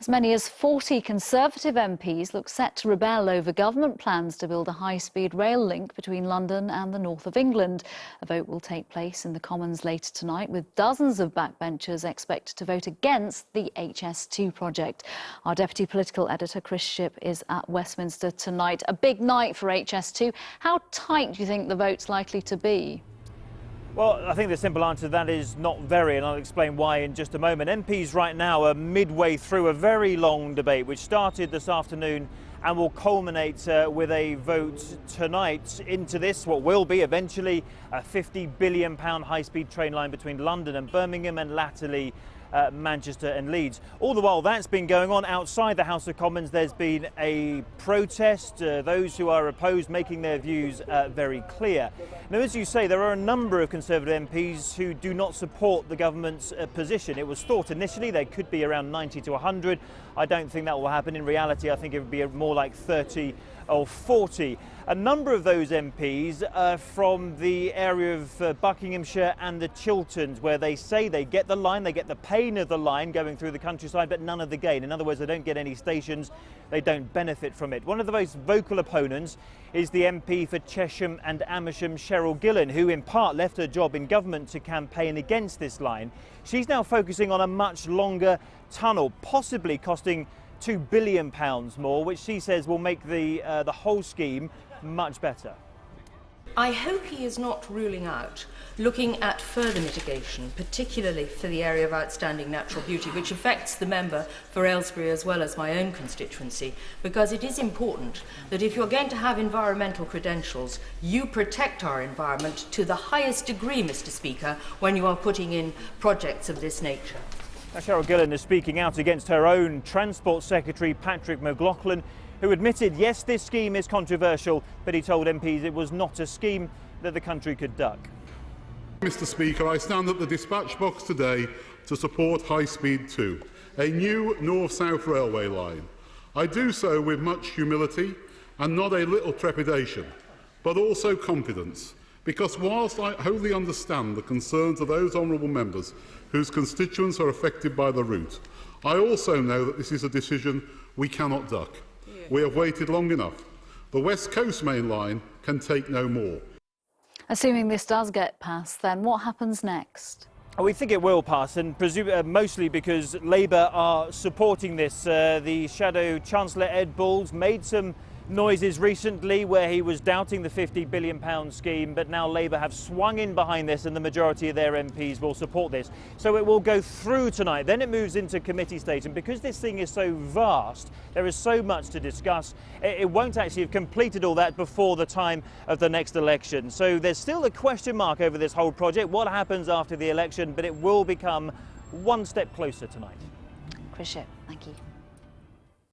As many as 40 Conservative MPs look set to rebel over government plans to build a high-speed rail link between London and the north of England. A vote will take place in the Commons later tonight, with dozens of backbenchers expected to vote against the HS2 project. Our deputy political editor, Chris Shipp, is at Westminster tonight. A big night for HS2. How tight do you think the vote's likely to be? Well, I think the simple answer to that is not very, and I'll explain why in just a moment. MPs right now are midway through a very long debate which started this afternoon and will culminate with a vote tonight into this, what will be eventually a £50 billion high-speed train line between London and Birmingham, and latterly Manchester and Leeds. All the while that's been going on outside the House of Commons, there's been a protest, those who are opposed making their views very clear. Now, as you say, there are a number of Conservative MPs who do not support the government's position. It was thought initially there could be around 90 to 100. I don't think that will happen. In reality, I think it would be more like 30 or 40. A number of those MPs are from the area of Buckinghamshire and the Chilterns, where they say they get the line, they get the pain of the line going through the countryside, but none of the gain. In other words, they don't get any stations, they don't benefit from it. One of the most vocal opponents is the MP for Chesham and Amersham, Cheryl Gillen, who in part left her job in government to campaign against this line. She's now focusing on a much longer tunnel, possibly costing £2 billion more, which she says will make the whole scheme much better. I hope he is not ruling out looking at further mitigation, particularly for the area of outstanding natural beauty, which affects the member for Aylesbury as well as my own constituency, because it is important that if you're going to have environmental credentials, you protect our environment to the highest degree, Mr. Speaker, when you are putting in projects of this nature. Now, Cheryl Gillen is speaking out against her own Transport Secretary, Patrick McLaughlin, who admitted, yes, this scheme is controversial, but he told MPs it was not a scheme that the country could duck. Mr. Speaker, I stand at the dispatch box today to support High Speed 2, a new north-south railway line. I do so with much humility and not a little trepidation, but also confidence, because whilst I wholly understand the concerns of those honourable members whose constituents are affected by the route, I also know that this is a decision we cannot duck. We have waited long enough. The West Coast Main Line can take no more. Assuming this does get passed, then what happens next? We think it will pass, and mostly because Labour are supporting this. The Shadow Chancellor Ed Balls made some noises recently where he was doubting the £50 billion scheme, but now Labour have swung in behind this and the majority of their MPs will support this. So it will go through tonight, then it moves into committee stage, and because this thing is so vast, there is so much to discuss, it won't actually have completed all that before the time of the next election. So there's still a question mark over this whole project, what happens after the election, but it will become one step closer tonight. Chris Shipp, thank you.